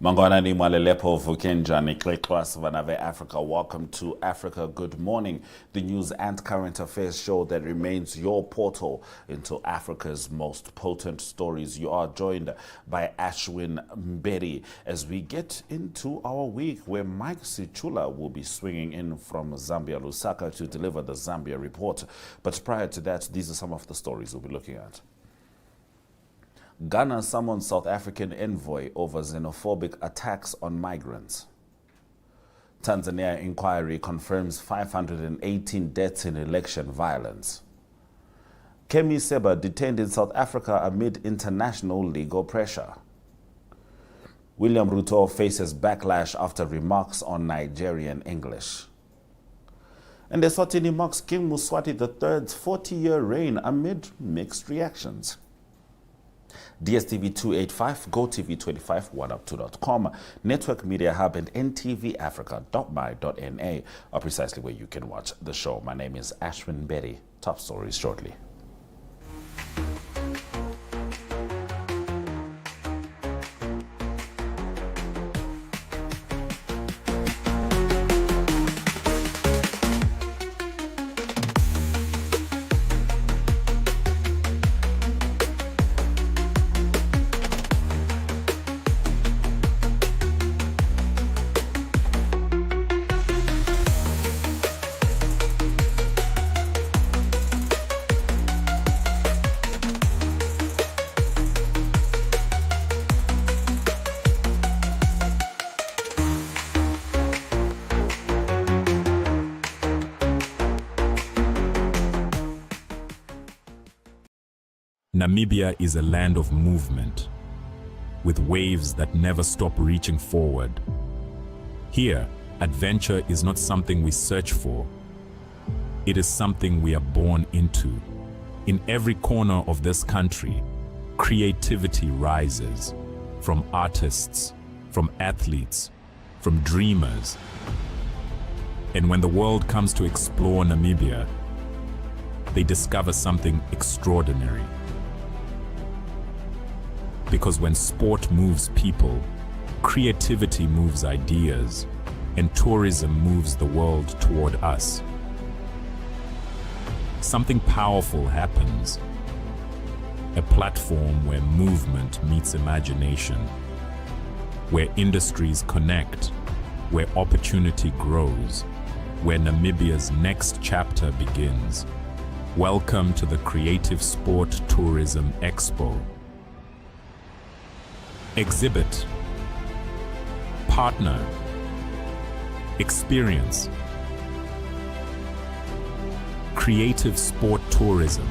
Mangwana ni mwalelepo vukenjani klekwas vanave Africa. Welcome to Africa Good Morning, the news and current affairs show that remains your portal into Africa's most potent stories. You are joined by Ashwin Mberi as we get into our week where Mike Sichula will be swinging in from Zambia, Lusaka, to deliver the Zambia Report. But prior to that, these are some of the stories we'll be looking at. Ghana summons South African envoy over xenophobic attacks on migrants. Tanzania inquiry confirms 518 deaths in election violence. Kemi Seba detained in South Africa amid international legal pressure. William Ruto faces backlash after remarks on Nigerian English. And Eswatini marks King Mswati III's 40-year reign amid mixed reactions. DSTV 285, GOTV 25, oneup2.com, Network Media Hub, and NTVAFRIKA.MY.NA are precisely where you can watch the show. My name is Ashwin Mberi. Top stories shortly. Namibia is a land of movement, with waves that never stop reaching forward. Here, adventure is not something we search for. It is something we are born into. In every corner of this country, creativity rises, from artists, from athletes, from dreamers. And when the world comes to explore Namibia, they discover something extraordinary. Because when sport moves people, creativity moves ideas, and tourism moves the world toward us. Something powerful happens. A platform where movement meets imagination, where industries connect, where opportunity grows, where Namibia's next chapter begins. Welcome to the Creative Sport Tourism Expo. Exhibit, partner, experience. Creative sport tourism.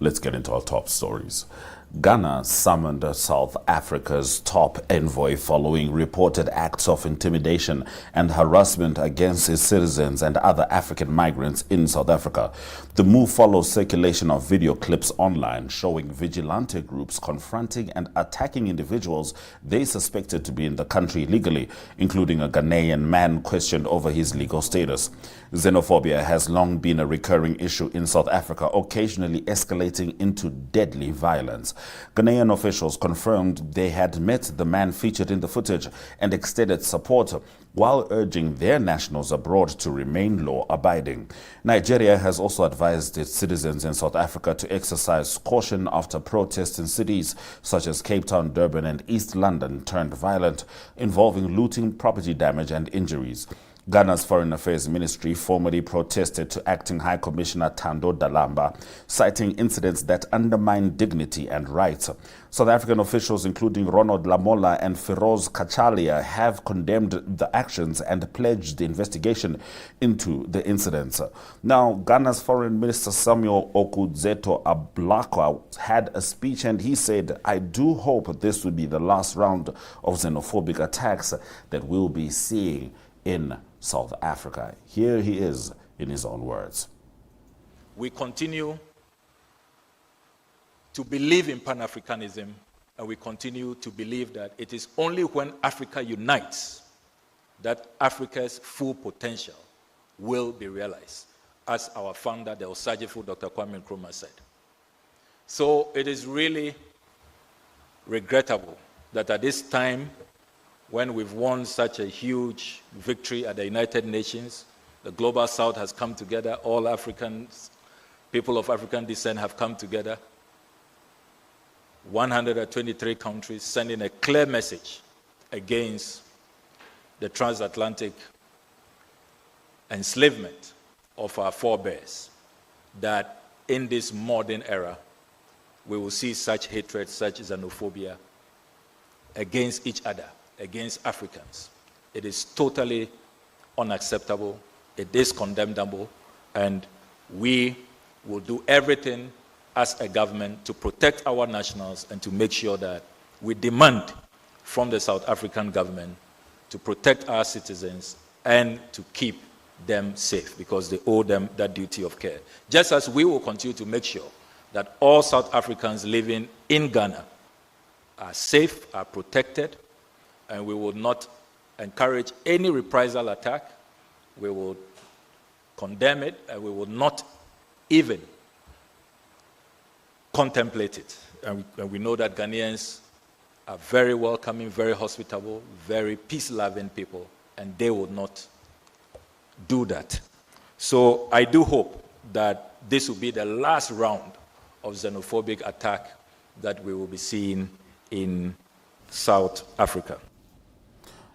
Let's get into our top stories. Ghana summoned South Africa's top envoy following reported acts of intimidation and harassment against its citizens and other African migrants in South Africa. The move follows circulation of video clips online showing vigilante groups confronting and attacking individuals they suspected to be in the country illegally, including a Ghanaian man questioned over his legal status. Xenophobia has long been a recurring issue in South Africa, occasionally escalating into deadly violence. Ghanaian officials confirmed they had met the man featured in the footage and extended support while urging their nationals abroad to remain law-abiding. Nigeria has also advised its citizens in South Africa to exercise caution after protests in cities such as Cape Town, Durban, and East London turned violent, involving looting, property damage, and injuries. Ghana's Foreign Affairs Ministry formally protested to Acting High Commissioner Thando Dalamba, citing incidents that undermine dignity and rights. South African officials, including Ronald Lamola and Feroz Kachalia, have condemned the actions and pledged the investigation into the incidents. Now, Ghana's Foreign Minister Samuel Okudzeto Ablakwa had a speech and he said, "I do hope this will be the last round of xenophobic attacks that we'll be seeing in South Africa." Here he is in his own words. We continue to believe in Pan-Africanism and we continue to believe that it is only when Africa unites that Africa's full potential will be realized, as our founder, the Osagefo Dr. Kwame Nkrumah, said. So it is really regrettable that at this time, when we've won such a huge victory at the United Nations, the Global South has come together, all Africans, people of African descent have come together, 123 countries sending a clear message against the transatlantic enslavement of our forebears, that in this modern era, we will see such hatred, such xenophobia against each other, against Africans. It is totally unacceptable, it is condemnable, and we will do everything as a government to protect our nationals and to make sure that we demand from the South African government to protect our citizens and to keep them safe, because they owe them that duty of care. Just as we will continue to make sure that all South Africans living in Ghana are safe, are protected, and we will not encourage any reprisal attack. We will condemn it, and we will not even contemplate it. And we know that Ghanaians are very welcoming, very hospitable, very peace-loving people, and they will not do that. So I do hope that this will be the last round of xenophobic attack that we will be seeing in South Africa.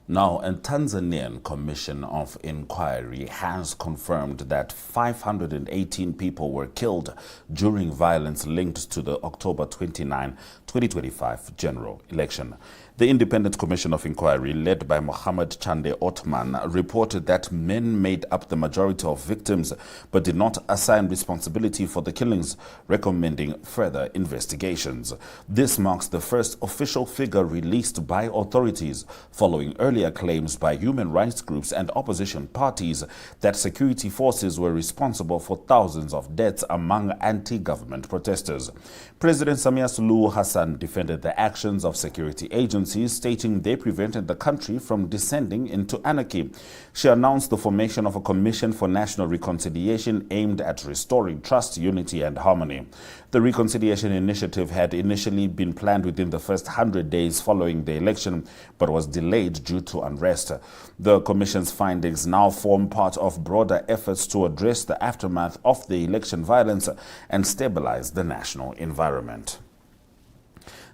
Now, a Tanzanian Commission of Inquiry has confirmed that 518 people were killed during violence linked to the October 29, 2025 general election. The Independent Commission of Inquiry, led by Mohammed Chande Othman, reported that men made up the majority of victims but did not assign responsibility for the killings, recommending further investigations. This marks the first official figure released by authorities following earlier claims by human rights groups and opposition parties that security forces were responsible for thousands of deaths among anti-government protesters. President Samia Suluhu Hassan defended the actions of security agencies, stating they prevented the country from descending into anarchy. She announced the formation of a Commission for National Reconciliation aimed at restoring trust, unity, and harmony. The reconciliation initiative had initially been planned within the first 100 days following the election, but was delayed due to unrest. The Commission's findings now form part of broader efforts to address the aftermath of the election violence and stabilize the national environment.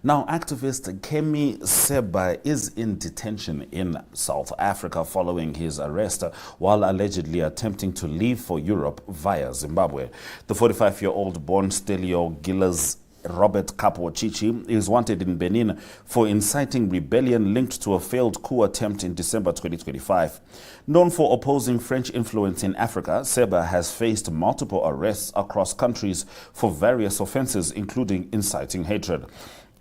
Now, activist Kemi Seba is in detention in South Africa following his arrest while allegedly attempting to leave for Europe via Zimbabwe. The 45-year-old born Stelio Gilles Robert Kapo Chichi is wanted in Benin for inciting rebellion linked to a failed coup attempt in December 2025. Known for opposing French influence in Africa, Seba has faced multiple arrests across countries for various offenses, including inciting hatred.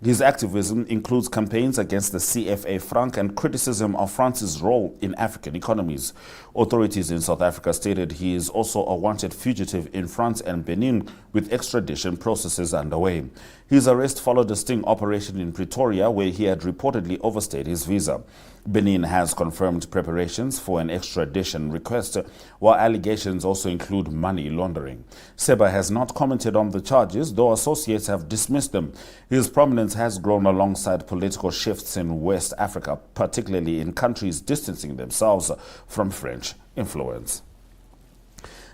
His activism includes campaigns against the CFA franc and criticism of France's role in African economies. Authorities in South Africa stated he is also a wanted fugitive in France and Benin, with extradition processes underway. His arrest followed a sting operation in Pretoria, where he had reportedly overstayed his visa. Benin has confirmed preparations for an extradition request, while allegations also include money laundering. Seba has not commented on the charges, though associates have dismissed them. His prominence has grown alongside political shifts in West Africa, particularly in countries distancing themselves from French influence.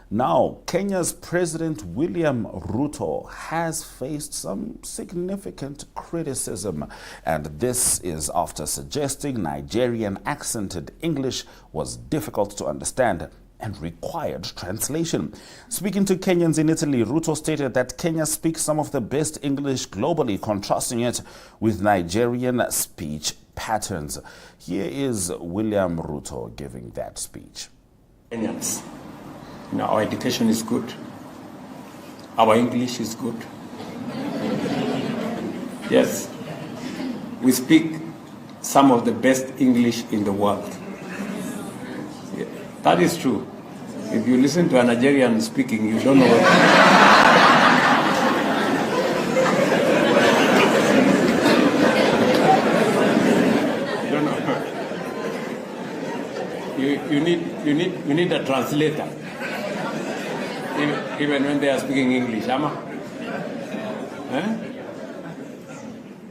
Now, Kenya's President William Ruto has faced some significant criticism, and this is after suggesting Nigerian accented English was difficult to understand and required translation. Speaking to Kenyans in Italy, Ruto stated that Kenya speaks some of the best English globally, contrasting it with Nigerian speech patterns. Here is William Ruto giving that speech. Kenyans, our education is good. Our English is good. Yes, we speak some of the best English in the world. Yeah, that is true. If you listen to a Nigerian speaking, you don't know what you need a translator, even when they are speaking English, Ama.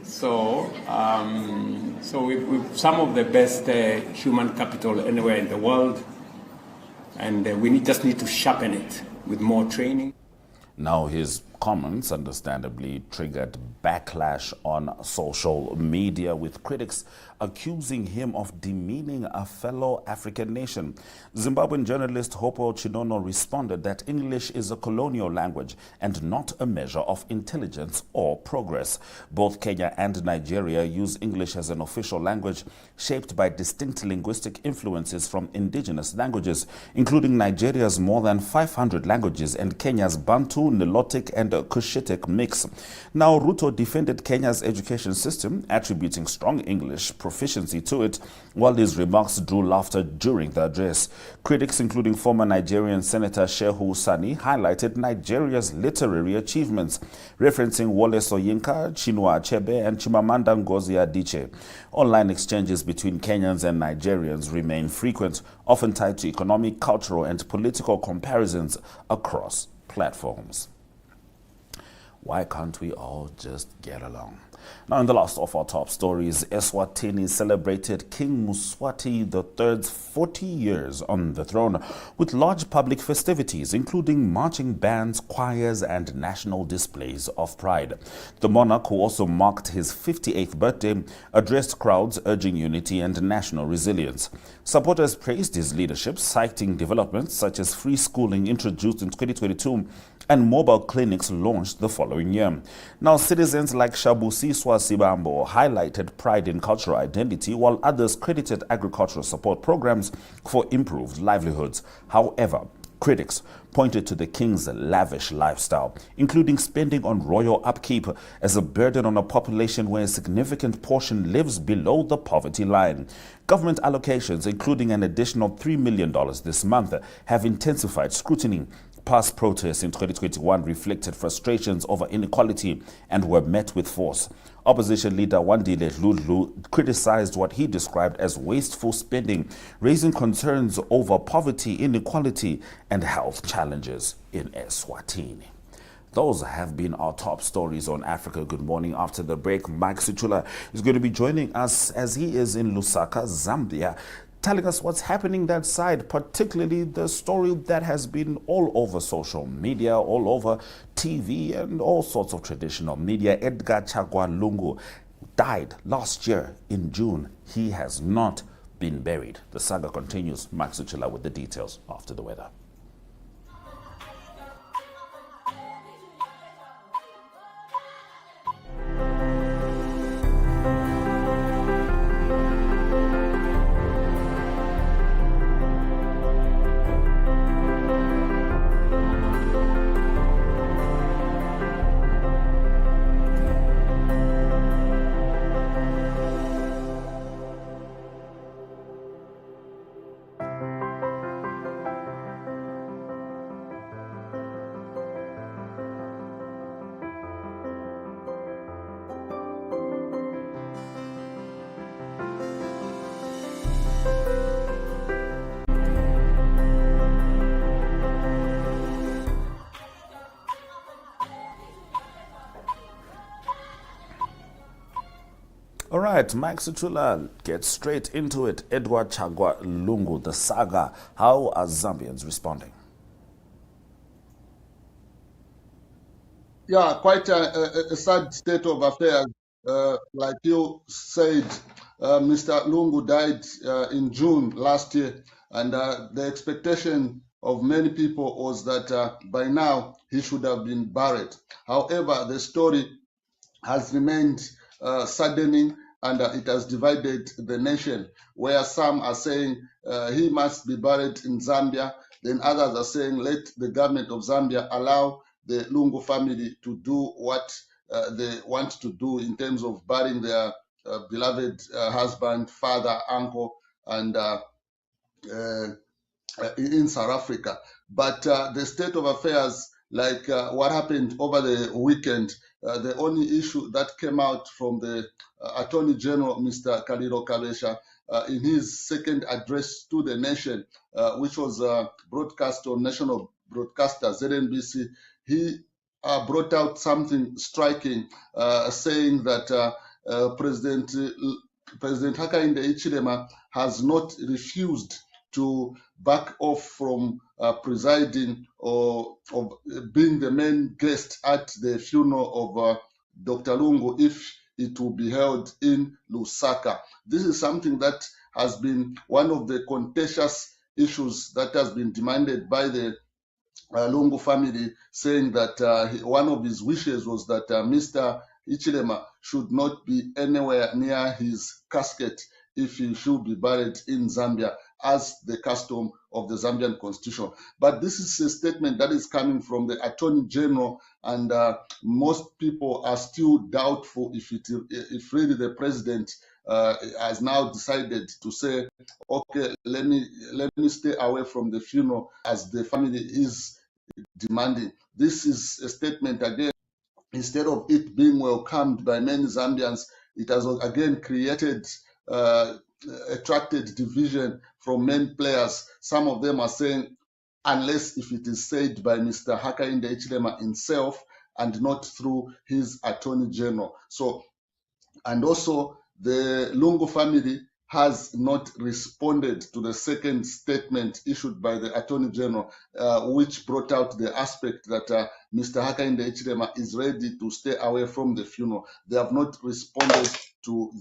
So we've some of the best human capital anywhere in the world, and we just need to sharpen it with more training. Now, his comments understandably triggered backlash on social media, with critics accusing him of demeaning a fellow African nation. Zimbabwean journalist Hopo Chinono responded that English is a colonial language and not a measure of intelligence or progress. Both Kenya and Nigeria use English as an official language, shaped by distinct linguistic influences from indigenous languages, including Nigeria's more than 500 languages and Kenya's Bantu, Nilotic, and Cushitic mix. Now, Ruto defended Kenya's education system, attributing strong English proficiency to it, while his remarks drew laughter during the address. Critics, including former Nigerian Senator Shehu Sani, highlighted Nigeria's literary achievements, referencing Wole Soyinka, Chinua Achebe, and Chimamanda Ngozi Adichie. Online exchanges between Kenyans and Nigerians remain frequent, often tied to economic, cultural, and political comparisons across platforms. Why can't we all just get along? Now, in the last of our top stories, Eswatini celebrated King Mswati III's 40 years on the throne with large public festivities, including marching bands, choirs, and national displays of pride. The monarch, who also marked his 58th birthday, addressed crowds urging unity and national resilience. Supporters praised his leadership, citing developments such as free schooling introduced in 2022 and mobile clinics launched the following year. Now, citizens like Shabusi Swasibambo highlighted pride in cultural identity, while others credited agricultural support programs for improved livelihoods. However, critics pointed to the king's lavish lifestyle, including spending on royal upkeep, as a burden on a population where a significant portion lives below the poverty line. Government allocations, including an additional $3 million this month, have intensified scrutiny. Past protests in 2021 reflected frustrations over inequality and were met with force. Opposition leader Wandile Dludlu criticized what he described as wasteful spending, raising concerns over poverty, inequality, and health challenges in Eswatini. Those have been our top stories on Africa Good Morning. After the break, Mike Sichula is going to be joining us as he is in Lusaka, Zambia, telling us what's happening that side, particularly the story that has been all over social media, all over TV, and all sorts of traditional media. Edgar Lungu died last year in June. He has not been buried. The saga continues. Mike Sichula with the details after the weather. All right, Mike Sichula, get straight into it. Edgar Lungu, the saga. How are Zambians responding? Yeah, quite a sad state of affairs. Like you said, Mr. Lungu died in June last year, and the expectation of many people was that by now he should have been buried. However, the story has remained saddening, and it has divided the nation, where some are saying he must be buried in Zambia, then others are saying let the government of Zambia allow the Lungu family to do what they want to do in terms of burying their beloved husband, father, uncle, and in South Africa. But the state of affairs, like what happened over the weekend, the only issue that came out from the Attorney General, Mr. Kaliro Kalesha, in his second address to the nation, which was broadcast on national broadcaster ZNBC, he brought out something striking, saying that President Hakainde Hichilema has not refused to back off from presiding or being the main guest at the funeral of Dr. Lungu if it will be held in Lusaka. This is something that has been one of the contentious issues that has been demanded by the Lungu family, saying that one of his wishes was that Mr. Hichilema should not be anywhere near his casket if he should be buried in Zambia, as the custom of the Zambian constitution. But this is a statement that is coming from the Attorney General, and most people are still doubtful if really the president has now decided to say, okay, let me stay away from the funeral, as the family is demanding. This is a statement, again, instead of it being welcomed by many Zambians, it has again attracted division from many players. Some of them are saying, unless if it is said by Mr. Hakainde Hichilema himself and not through his Attorney General. So, and also the Lungu family has not responded to the second statement issued by the Attorney General, which brought out the aspect that Mr. Hakainde Hichilema is ready to stay away from the funeral. They have not responded to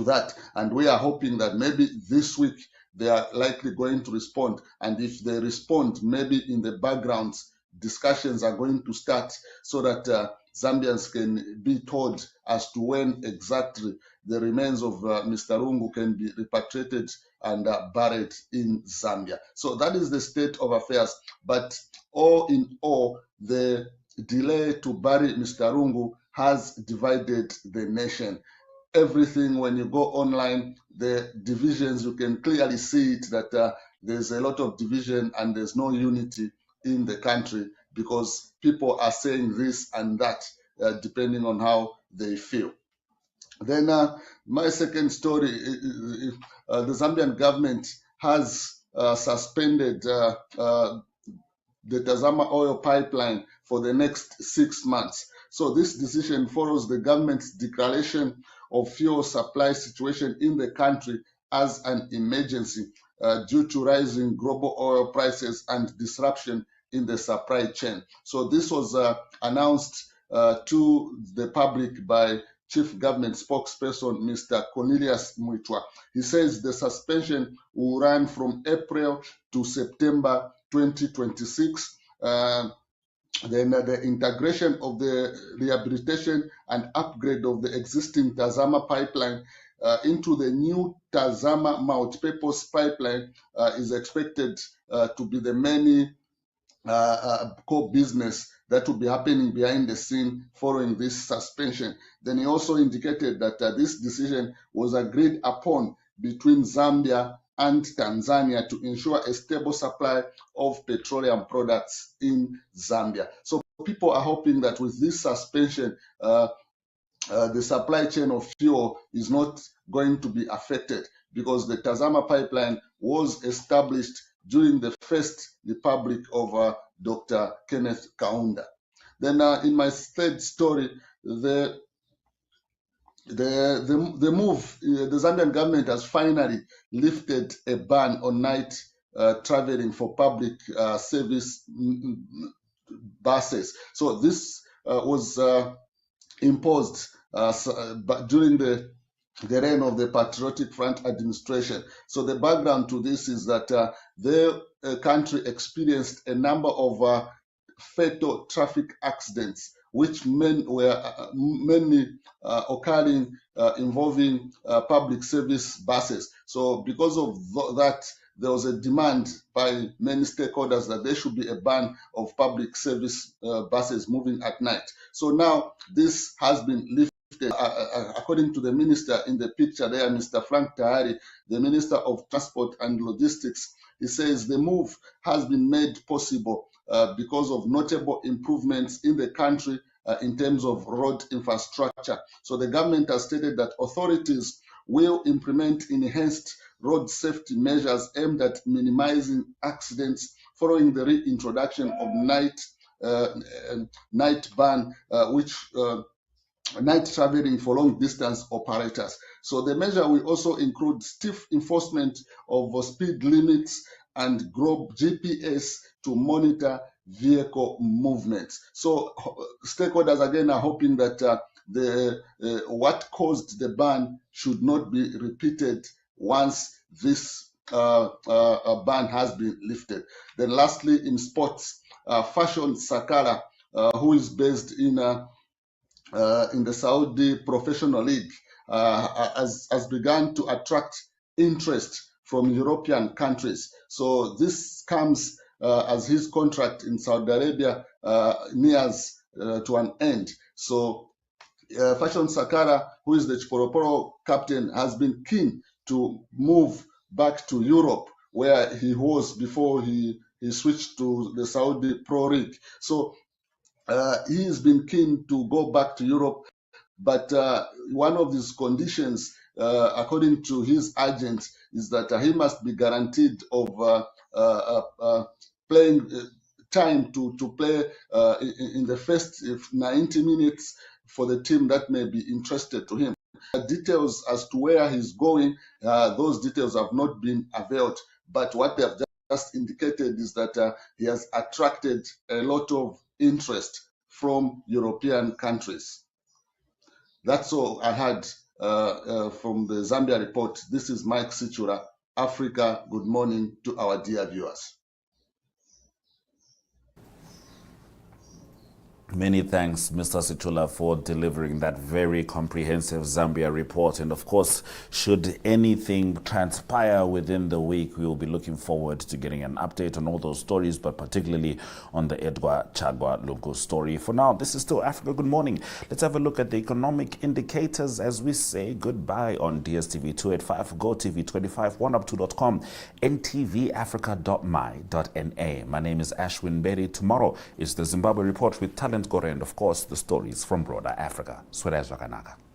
that, and we are hoping that maybe this week they are likely going to respond. And if they respond, maybe in the background, discussions are going to start so that Zambians can be told as to when exactly the remains of Mr. Lungu can be repatriated and buried in Zambia. So that is the state of affairs. But all in all, the delay to bury Mr. Lungu has divided the nation. Everything, when you go online, the divisions, you can clearly see it, that there's a lot of division and there's no unity in the country, because people are saying this and that depending on how they feel. Then my second story, the Zambian government has suspended the Tazama oil pipeline for the next 6 months. So this decision follows the government's declaration of fuel supply situation in the country as an emergency due to rising global oil prices and disruption in the supply chain. So this was announced to the public by Chief Government Spokesperson Mr. Cornelius Mwitwa. He says the suspension will run from April to September 2026. Then the integration of the rehabilitation and upgrade of the existing Tazama pipeline into the new Tazama multi-purpose pipeline is expected to be the many core business that will be happening behind the scene following this suspension. Then he also indicated that this decision was agreed upon between Zambia and Tanzania to ensure a stable supply of petroleum products in Zambia. So people are hoping that with this suspension, the supply chain of fuel is not going to be affected, because the Tazama pipeline was established during the first republic of Dr. Kenneth Kaunda. Then in my third story, the move, the Zambian government has finally lifted a ban on night traveling for public service buses. So this was imposed during the reign of the Patriotic Front administration. So the background to this is that the country experienced a number of fatal traffic accidents, which were mainly occurring involving public service buses. So because of that, there was a demand by many stakeholders that there should be a ban of public service buses moving at night. So now this has been lifted. According to the minister in the picture there, Mr. Frank Tahari, the Minister of Transport and Logistics, he says the move has been made possible because of notable improvements in the country in terms of road infrastructure. So the government has stated that authorities will implement enhanced road safety measures aimed at minimizing accidents following the reintroduction of night ban, night traveling for long distance operators. So the measure will also include stiff enforcement of speed limits and globe GPS to monitor vehicle movements. So stakeholders again are hoping that what caused the ban should not be repeated once this ban has been lifted. Then lastly, in sports, Fashion Sakala, who is based in the Saudi Professional League, has begun to attract interest from European countries. So this comes as his contract in Saudi Arabia nears to an end. So Fashion Sakala, who is the Chiporoporo captain, has been keen to move back to Europe, where he was before he switched to the Saudi Pro League. So he has been keen to go back to Europe, but one of his conditions, according to his agent, is that he must be guaranteed of playing time to play in the first 90 minutes for the team that may be interested to him. Details as to where he's going, those details have not been availed, but what they have just indicated is that he has attracted a lot of interest from European countries. That's all I had from the Zambia Report. This is Mike Sichula. Africa, good morning to our dear viewers. Many thanks, Mr. Sichula, for delivering that very comprehensive Zambia report. And of course, should anything transpire within the week, we will be looking forward to getting an update on all those stories, but particularly on the Edgar Lungu story. For now, this is still Africa Good Morning. Let's have a look at the economic indicators as we say goodbye on DSTV 285, GOTV 25, 1up2.com, NTVAFRIKA.MY.NA. My name is Ashwin Berry. Tomorrow is the Zimbabwe Report with Talent Gore and, of course, the stories from broader Africa. Eswatini.